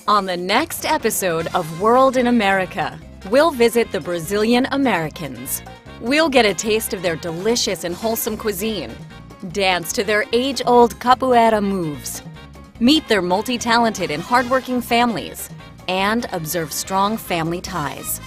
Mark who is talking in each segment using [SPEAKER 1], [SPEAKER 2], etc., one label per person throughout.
[SPEAKER 1] On the next episode of World in America, we'll visit the Brazilian Americans. We'll get a taste of their delicious and wholesome cuisine, dance to their age-old Capoeira moves, meet their multi-talented and hardworking families, and observe strong family ties.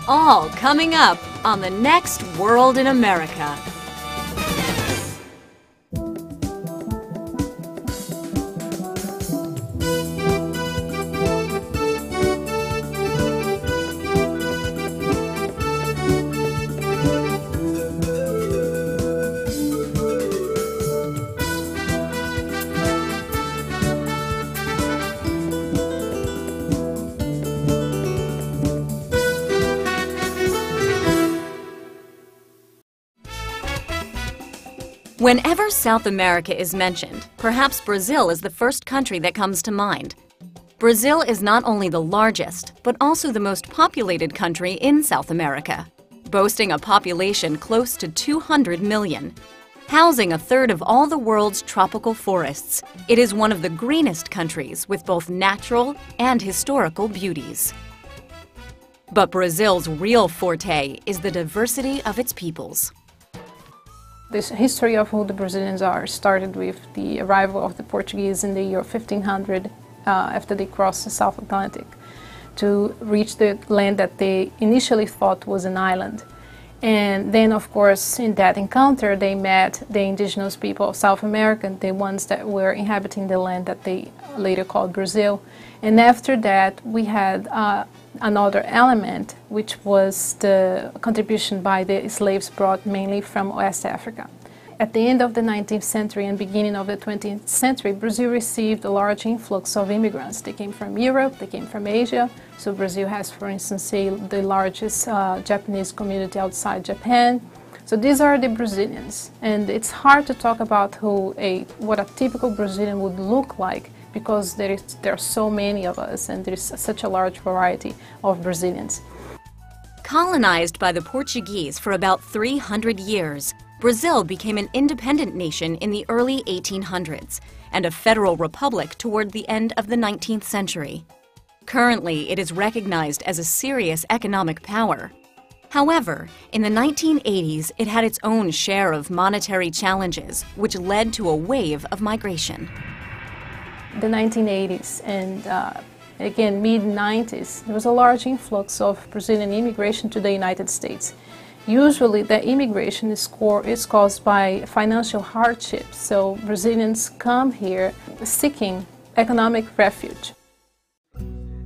[SPEAKER 1] All coming up on the next World in America. Whenever South America is mentioned, perhaps Brazil is the first country that comes to mind. Brazil is not only the largest, but also the most populated country in South America, boasting a population close to 200 million. Housing a third of all the world's tropical forests, it is one of the greenest countries with both natural and historical beauties. But Brazil's real forte is the diversity of its peoples.
[SPEAKER 2] This history of who the Brazilians are started with the arrival of the Portuguese in the year 1500 after they crossed the South Atlantic to reach the land that they initially thought was an island. And then, of course, in that encounter, they met the indigenous people of South America, the ones that were inhabiting the land that they later called Brazil. And after that, we had another element, which was the contribution by the slaves brought mainly from West Africa. At the end of the 19th century and beginning of the 20th century, Brazil received a large influx of immigrants. They came from Europe, they came from Asia. So Brazil has, for instance, the largest Japanese community outside Japan. So these are the Brazilians. And it's hard to talk about what a typical Brazilian would look like, because there are so many of us and there is such a large variety of Brazilians.
[SPEAKER 1] Colonized by the Portuguese for about 300 years, Brazil became an independent nation in the early 1800s and a federal republic toward the end of the 19th century. Currently, it is recognized as a serious economic power. However, in the 1980s, it had its own share of monetary challenges, which led to a wave of migration.
[SPEAKER 2] The 1980s and again mid-90s, there was a large influx of Brazilian immigration to the United States. Usually the immigration is caused by financial hardships, so Brazilians come here seeking economic refuge.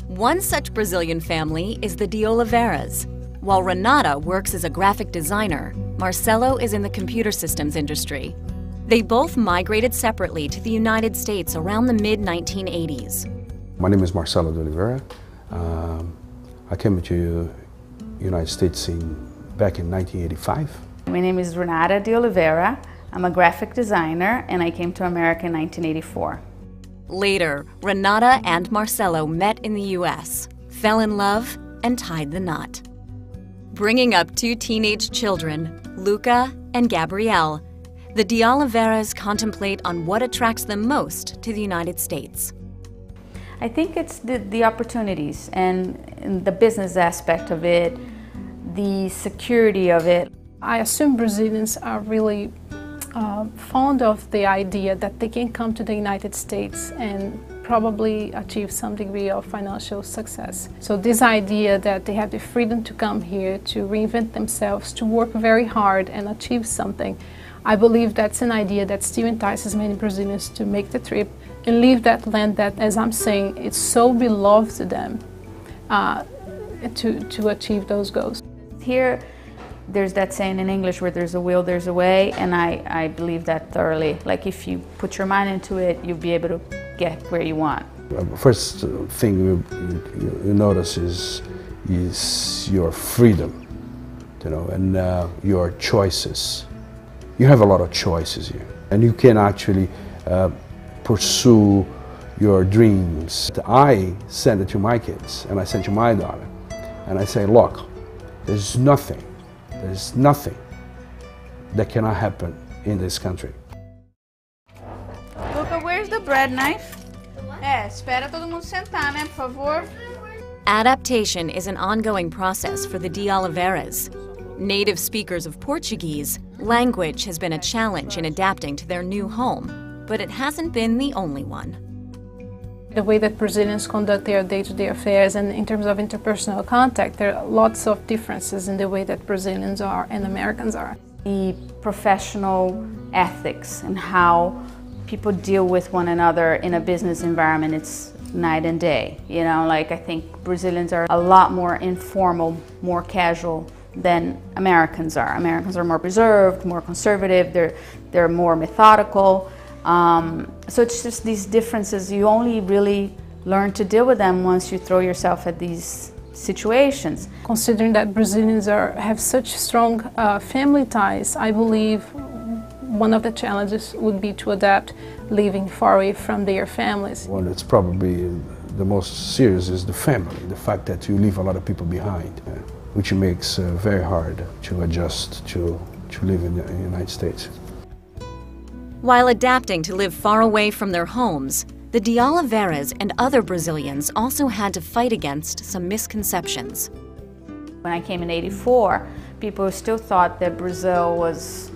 [SPEAKER 1] One such Brazilian family is the de Oliveiras. While Renata works as a graphic designer, Marcelo is in the computer systems industry. They both migrated separately to the United States around the mid-1980s.
[SPEAKER 3] My name is Marcelo de Oliveira. I came to the United States back in 1985.
[SPEAKER 4] My name is Renata de Oliveira. I'm a graphic designer and I came to America in 1984.
[SPEAKER 1] Later, Renata and Marcelo met in the US, fell in love, and tied the knot. Bringing up two teenage children, Luca and Gabrielle, the de Oliveiras contemplate on what attracts them most to the United States.
[SPEAKER 4] I think it's the opportunities and the business aspect of it, the security of it.
[SPEAKER 2] I assume Brazilians are really fond of the idea that they can come to the United States and probably achieve some degree of financial success. So this idea that they have the freedom to come here, to reinvent themselves, to work very hard and achieve something, I believe that's an idea that still entices many Brazilians to make the trip and leave that land that, as I'm saying, it's so beloved to them to achieve those goals.
[SPEAKER 4] Here, there's that saying in English, where there's a will, there's a way, and I believe that thoroughly. Like if you put your mind into it, you'll be able to get where you want.
[SPEAKER 3] First thing you notice is your freedom, and your choices. You have a lot of choices here, and you can actually pursue your dreams. I send it to my kids, and I send to my daughter, and I say, look, there's nothing that cannot happen in this country.
[SPEAKER 4] Where's the bread knife? Espera todo mundo sentar, né, por favor.
[SPEAKER 1] Adaptation is an ongoing process for the de Oliveira's. Native speakers of Portuguese, language has been a challenge in adapting to their new home, but it hasn't been the only one.
[SPEAKER 2] The way that Brazilians conduct their day-to-day affairs and in terms of interpersonal contact, there are lots of differences in the way that Brazilians are and Americans are.
[SPEAKER 4] The professional ethics and how people deal with one another in a business environment, it's night and day. You know, like I think Brazilians are a lot more informal, more casual than Americans are. Americans are more reserved, more conservative, they're more methodical. So it's just these differences. You only really learn to deal with them once you throw yourself at these situations.
[SPEAKER 2] Considering that Brazilians have such strong family ties, I believe one of the challenges would be to adapt living far away from their families.
[SPEAKER 3] Well, it's probably the most serious is the family, the fact that you leave a lot of people behind, which makes very hard to adjust to live in the United States.
[SPEAKER 1] While adapting to live far away from their homes, the de Oliveira's and other Brazilians also had to fight against some misconceptions.
[SPEAKER 4] When I came in '84, people still thought that Brazil was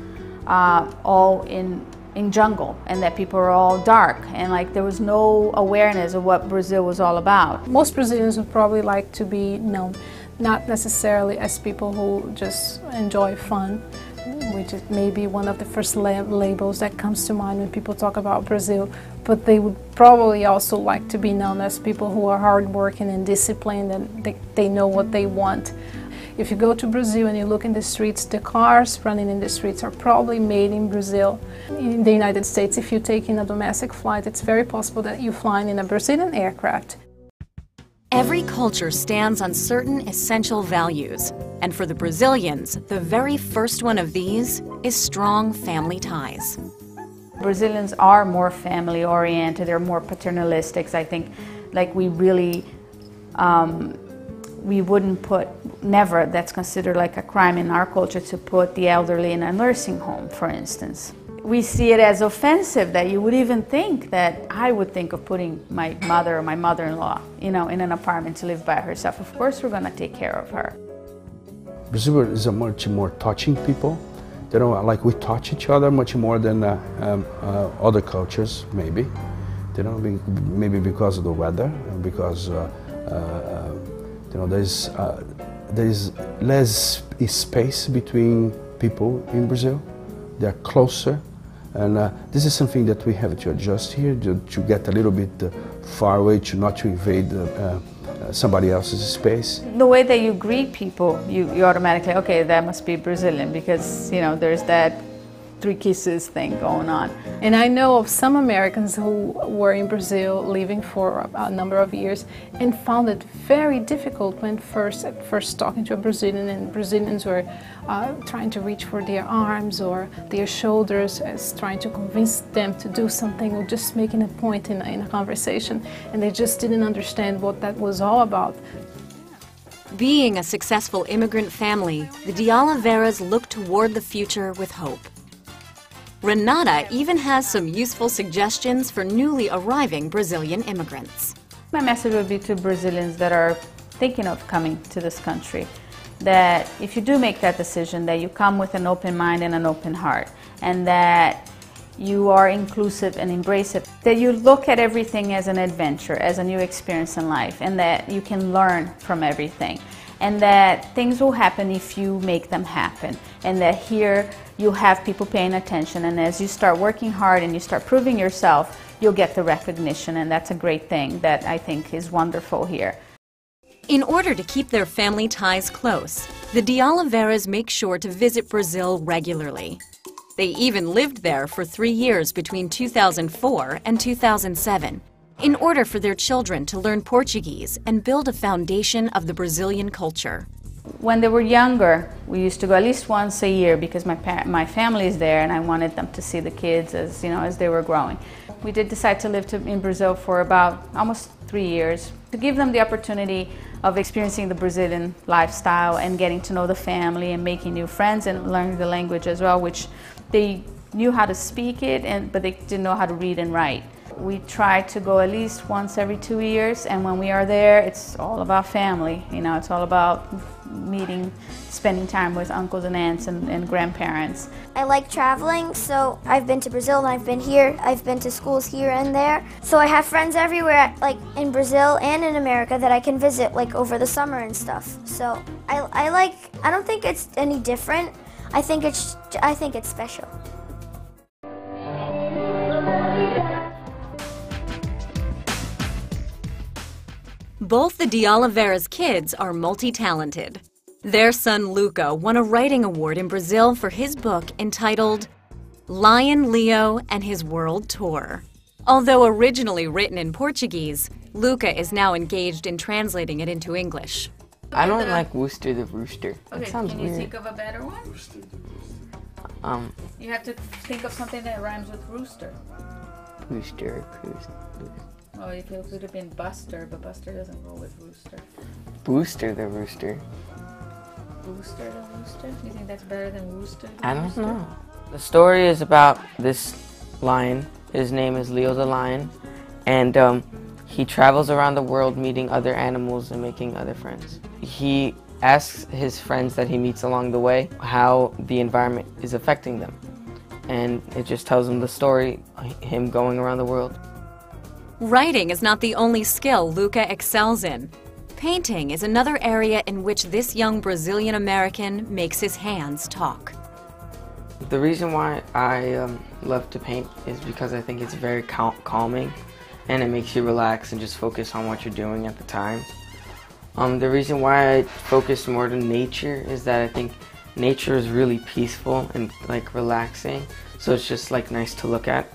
[SPEAKER 4] all in jungle and that people were all dark, and like there was no awareness of what Brazil was all about.
[SPEAKER 2] Most Brazilians would probably like to be known not necessarily as people who just enjoy fun, which is maybe one of the first labels that comes to mind when people talk about Brazil, but they would probably also like to be known as people who are hardworking and disciplined and they know what they want. If you go to Brazil and you look in the streets, the cars running in the streets are probably made in Brazil. In the United States, if you take in a domestic flight, it's very possible that you're flying in a Brazilian aircraft.
[SPEAKER 1] Every culture stands on certain essential values, and for the Brazilians, the very first one of these is strong family ties.
[SPEAKER 4] Brazilians are more family-oriented, they're more paternalistic. I think like we really, we wouldn't put, never, that's considered like a crime in our culture to put the elderly in a nursing home, for instance. We see it as offensive that you would even think that I would think of putting my mother or my mother-in-law, you know, in an apartment to live by herself. Of course we're going to take care of her.
[SPEAKER 3] Brazil is a much more touching people. They don't, like we touch each other much more than other cultures, maybe. You know, maybe because of the weather, because you know, there's less space between people in Brazil. They're closer, and this is something that we have to adjust here, to get a little bit far away, not to invade somebody else's space.
[SPEAKER 4] The way that you greet people, you automatically, okay, that must be Brazilian, because, you know, there's that 3 kisses thing going on.
[SPEAKER 2] And I know of some Americans who were in Brazil living for a number of years and found it very difficult when at first talking to a Brazilian, and Brazilians were trying to reach for their arms or their shoulders as trying to convince them to do something or just making a point in a conversation, and they just didn't understand what that was all about.
[SPEAKER 1] Being a successful immigrant family, the de Oliveira's look toward the future with hope. Renata even has some useful suggestions for newly arriving Brazilian immigrants.
[SPEAKER 4] My message would be to Brazilians that are thinking of coming to this country, that if you do make that decision, that you come with an open mind and an open heart, and that you are inclusive and embrace it, that you look at everything as an adventure, as a new experience in life, and that you can learn from everything, and that things will happen if you make them happen, and that here you have people paying attention, and as you start working hard and you start proving yourself, you'll get the recognition, and that's a great thing that I think is wonderful here.
[SPEAKER 1] In order to keep their family ties close, the de Oliveira's make sure to visit Brazil regularly. They even lived there for 3 years between 2004 and 2007 in order for their children to learn Portuguese and build a foundation of the Brazilian culture.
[SPEAKER 4] When they were younger, we used to go at least once a year because my family is there, and I wanted them to see the kids as, you know, as they were growing. We did decide to live in Brazil for about almost 3 years to give them the opportunity of experiencing the Brazilian lifestyle and getting to know the family and making new friends and learning the language as well, which they knew how to speak it, but they didn't know how to read and write. We try to go at least once every 2 years, and when we are there, it's all about family. You know, it's all about meeting, spending time with uncles and aunts and grandparents.
[SPEAKER 5] I like traveling, so I've been to Brazil and I've been here. I've been to schools here and there. So I have friends everywhere, like in Brazil and in America, that I can visit like over the summer and stuff. So I don't think it's any different. I think it's special.
[SPEAKER 1] Both the de Oliveira's kids are multi-talented. Their son Luca won a writing award in Brazil for his book entitled Lion Leo and His World Tour. Although originally written in Portuguese, Luca is now engaged in translating it into English.
[SPEAKER 6] I don't like Wooster the Rooster.
[SPEAKER 4] Okay,
[SPEAKER 6] sounds
[SPEAKER 4] can you
[SPEAKER 6] weird.
[SPEAKER 4] think of a better one? You have to think of something that rhymes with rooster.
[SPEAKER 6] Rooster.
[SPEAKER 4] Oh, it could have been Buster, but Buster doesn't go with rooster.
[SPEAKER 6] Booster the Rooster.
[SPEAKER 4] Booster the rooster? You think that's better than Wooster the
[SPEAKER 6] I don't
[SPEAKER 4] rooster?
[SPEAKER 6] know. The story is about this lion. His name is Leo the Lion. And he travels around the world meeting other animals and making other friends. He asks his friends that he meets along the way how the environment is affecting them. And it just tells them the story, him going around the world.
[SPEAKER 1] Writing is not the only skill Luca excels in. Painting is another area in which this young Brazilian American makes his hands talk.
[SPEAKER 6] The reason why I love to paint is because I think it's very calming and it makes you relax and just focus on what you're doing at the time. The reason why I focus more on nature is that I think nature is really peaceful and like relaxing, so it's just like nice to look at.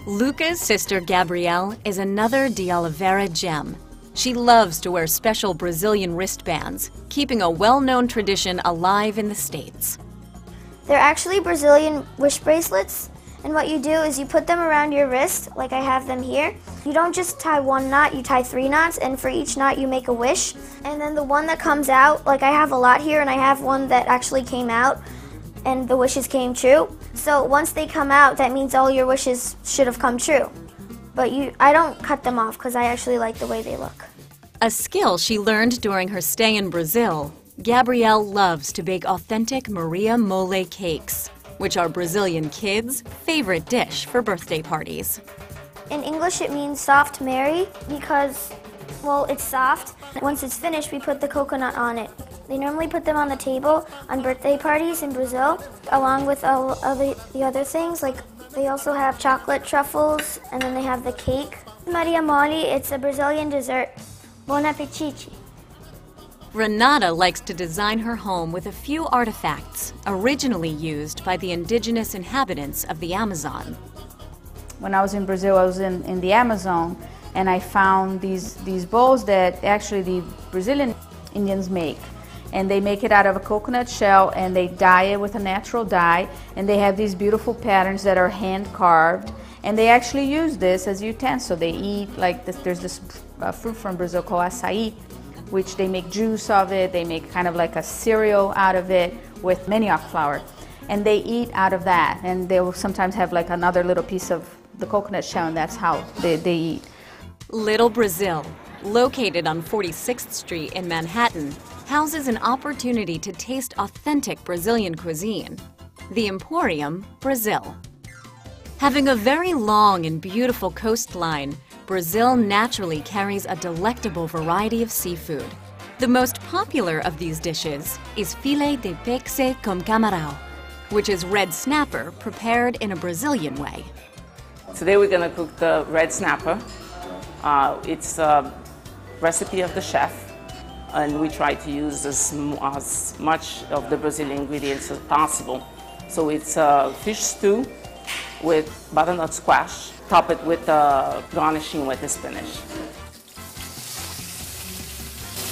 [SPEAKER 1] Luca's sister Gabrielle is another de Oliveira gem. She loves to wear special Brazilian wristbands, keeping a well-known tradition alive in the States.
[SPEAKER 5] They're actually Brazilian wish bracelets, and what you do is you put them around your wrist, like I have them here. You don't just tie one knot, you tie 3 knots, and for each knot you make a wish. And then the one that comes out, like I have a lot here, and I have one that actually came out, and the wishes came true. So once they come out, that means all your wishes should have come true. But I don't cut them off because I actually like the way they look.
[SPEAKER 1] A skill she learned during her stay in Brazil, Gabrielle loves to bake authentic Maria Mole cakes, which are Brazilian kids' favorite dish for birthday parties.
[SPEAKER 5] In English it means soft Mary because, well, it's soft. Once it's finished, we put the coconut on it. They normally put them on the table on birthday parties in Brazil, along with all of the other things. Like they also have chocolate truffles, and then they have the cake. Maria Mole, it's a Brazilian dessert. Bon appetit.
[SPEAKER 1] Renata likes to design her home with a few artifacts originally used by the indigenous inhabitants of the Amazon.
[SPEAKER 4] When I was in Brazil, I was in the Amazon, and I found these bowls that actually the Brazilian Indians make. And they make it out of a coconut shell, and they dye it with a natural dye, and they have these beautiful patterns that are hand carved, and they actually use this as utensil. They eat like this. There's this fruit from Brazil called açaí, which they make juice of it. They make kind of like a cereal out of it with manioc flour, and they eat out of that. And they will sometimes have like another little piece of the coconut shell, and that's how they eat.
[SPEAKER 1] Little Brazil, located on 46th Street in Manhattan, houses an opportunity to taste authentic Brazilian cuisine. The Emporium, Brazil. Having a very long and beautiful coastline, Brazil naturally carries a delectable variety of seafood. The most popular of these dishes is filet de peixe com camarão, which is red snapper prepared in a Brazilian way.
[SPEAKER 7] Today we're going to cook the red snapper. It's a recipe of the chef, and we try to use as much of the Brazilian ingredients as possible. So it's a fish stew with butternut squash, top it with garnishing with the spinach.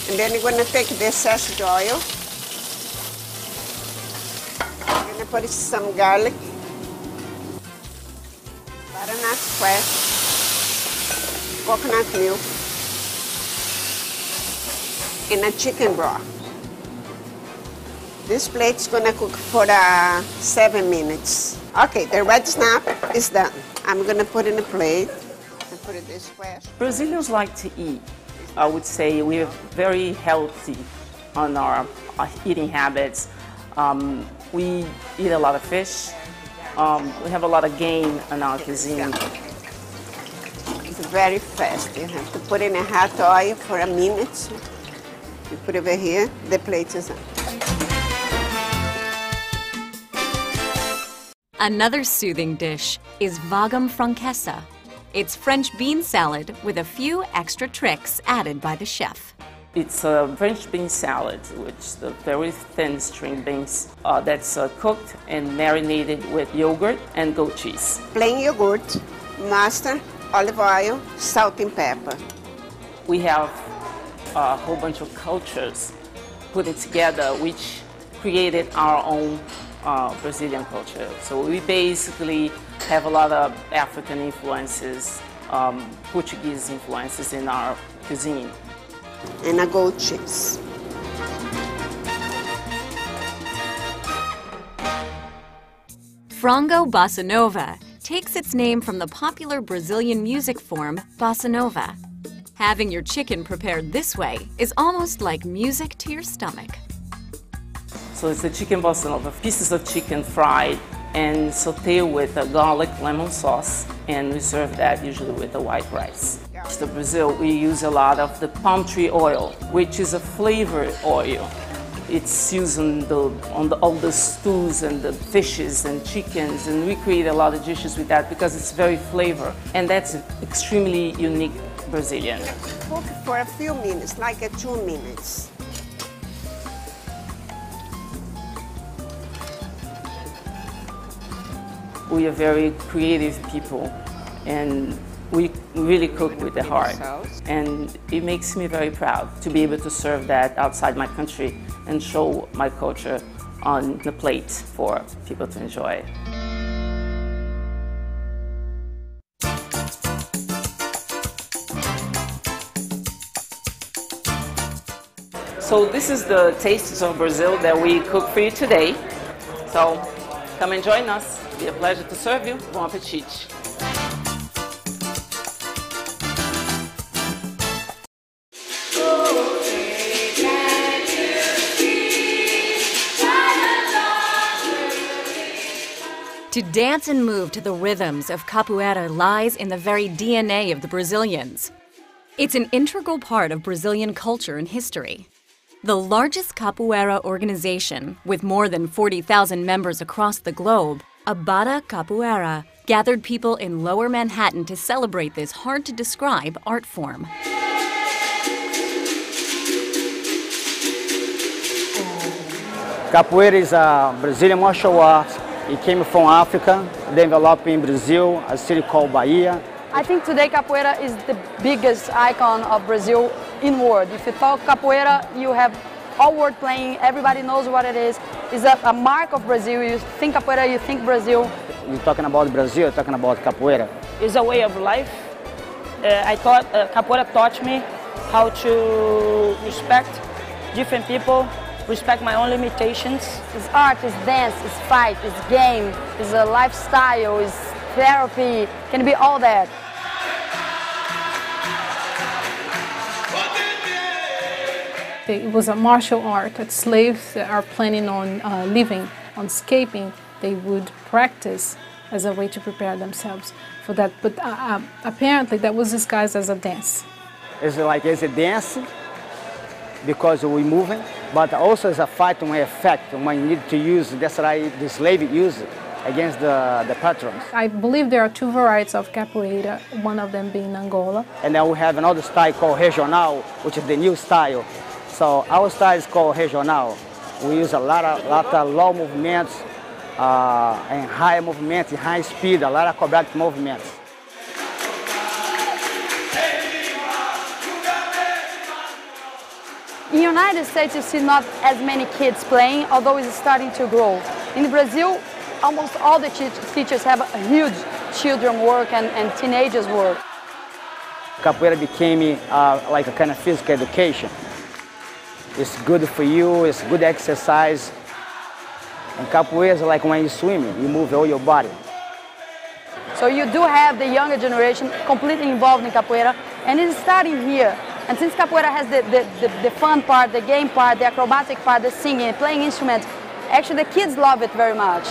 [SPEAKER 8] And then you're going to take this sausage oil. You're going to put some garlic, butternut squash, coconut milk, and a chicken broth. This plate's going to cook for 7 minutes. Okay, the red snap is done. I'm going to put in a plate and put it this way.
[SPEAKER 7] Brazilians like to eat. I would say we're very healthy on our eating habits. We eat a lot of fish. We have a lot of game in our cuisine.
[SPEAKER 8] It's very fast. You have to put in a hot oil for a minute. You put it over here, the plate is on.
[SPEAKER 1] Another soothing dish is vagam franquesa. It's French bean salad with a few extra tricks added by the chef.
[SPEAKER 7] It's a French bean salad, which the very thin string beans that's cooked and marinated with yogurt and goat cheese.
[SPEAKER 8] Plain yogurt, mustard, olive oil, salt and pepper.
[SPEAKER 7] We have a whole bunch of cultures put it together, which created our own Brazilian culture. So we basically have a lot of African influences, Portuguese influences in our cuisine.
[SPEAKER 8] And a goat cheese.
[SPEAKER 1] Frango bossa nova takes its name from the popular Brazilian music form bossa nova. Having your chicken prepared this way is almost like music to your stomach.
[SPEAKER 7] So it's a chicken bossa nova, pieces of chicken fried and sauteed with a garlic lemon sauce, and we serve that usually with the white rice. In Brazil, we use a lot of the palm tree oil, which is a flavored oil. It's used on all the stews and the fishes and chickens, and we create a lot of dishes with that because it's very flavor, and that's extremely unique Brazilian.
[SPEAKER 8] Cook for a few minutes, like 2 minutes.
[SPEAKER 7] We are very creative people, and we really cook with the heart. And it makes me very proud to be able to serve that outside my country and show my culture on the plate for people to enjoy. So this is the tastes of Brazil that we cook for you today. So come and join us. It'll be a pleasure to serve you. Bon appetit.
[SPEAKER 1] To dance and move to the rhythms of Capoeira lies in the very DNA of the Brazilians. It's an integral part of Brazilian culture and history. The largest Capoeira organization, with more than 40,000 members across the globe, Abada Capoeira, gathered people in Lower Manhattan to celebrate this hard-to-describe art form.
[SPEAKER 9] Capoeira is a Brazilian martial art. It came from Africa, developed in Brazil, a city called Bahia.
[SPEAKER 10] I think today Capoeira is the biggest icon of Brazil in world. If you talk Capoeira, you have all world playing, everybody knows what it is. It's a mark of Brazil. You think Capoeira, you think Brazil.
[SPEAKER 9] You're talking about Brazil, you're talking about Capoeira.
[SPEAKER 11] It's a way of life. I thought Capoeira taught me how to respect different people, respect my own limitations.
[SPEAKER 10] It's art, it's dance, it's fight, it's game, it's a lifestyle, it's therapy, can be all that.
[SPEAKER 2] It was a martial art that slaves that are planning on living, on escaping, they would practice as a way to prepare themselves for that. But apparently that was disguised as a dance.
[SPEAKER 9] It's a dance because we're moving, but also as a fight when effect, when you need to use, that's why the slave use it against the patrons.
[SPEAKER 2] I believe there are two varieties of capoeira, one of them being Angola.
[SPEAKER 9] And then we have another style called regional, which is the new style. So our style is called regional. We use a lot of low movements and high movements, high speed, a lot of acrobatic movements.
[SPEAKER 10] In the United States, you see not as many kids playing, although it's starting to grow. In Brazil, almost all the teachers have a huge children work and teenagers work.
[SPEAKER 9] Capoeira became like a kind of physical education. It's good for you, it's good exercise. And capoeira is like when you're swimming, you move all your body.
[SPEAKER 10] So So you do have the younger generation completely involved in capoeira, and it's starting here. And since capoeira has the fun part, the game part, the acrobatic part, the singing, playing instruments, actually the kids love it very much.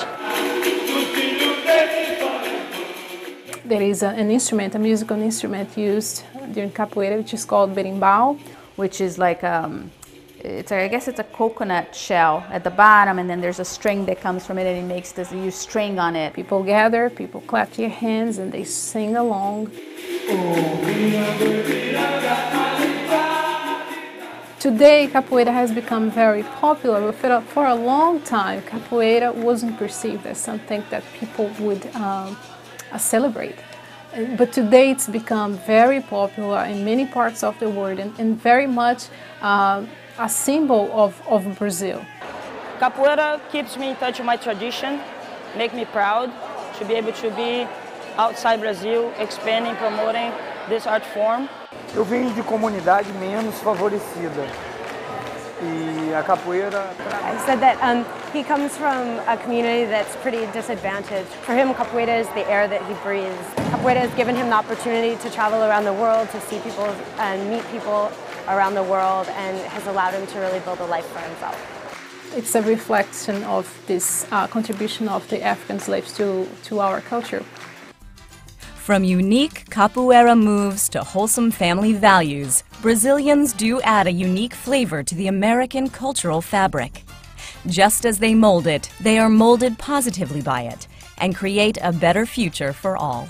[SPEAKER 2] There is an instrument, a musical instrument used during capoeira, which is called berimbau,
[SPEAKER 4] which is like I guess it's a coconut shell at the bottom, and then there's a string that comes from it, and it makes this, you string on it.
[SPEAKER 2] People gather, people clap their hands, and they sing along. Today, capoeira has become very popular, but for a long time, capoeira wasn't perceived as something that people would celebrate. But today it's become very popular in many parts of the world, and very much a symbol of Brazil.
[SPEAKER 11] Capoeira keeps me in touch with my tradition, make me proud to be able to be outside Brazil, expanding, promoting this art form.
[SPEAKER 12] Eu venho de comunidade menos favorecida. E a capoeira...
[SPEAKER 13] I said that he comes from a community that's pretty disadvantaged. For him, capoeira is the air that he breathes. Capoeira has given him the opportunity to travel around the world, to see people and meet people around the world, and has allowed him to really build a life for himself.
[SPEAKER 2] It's a reflection of this contribution of the African slaves to our culture.
[SPEAKER 1] From unique capoeira moves to wholesome family values, Brazilians do add a unique flavor to the American cultural fabric. Just as they mold it, they are molded positively by it and create a better future for all.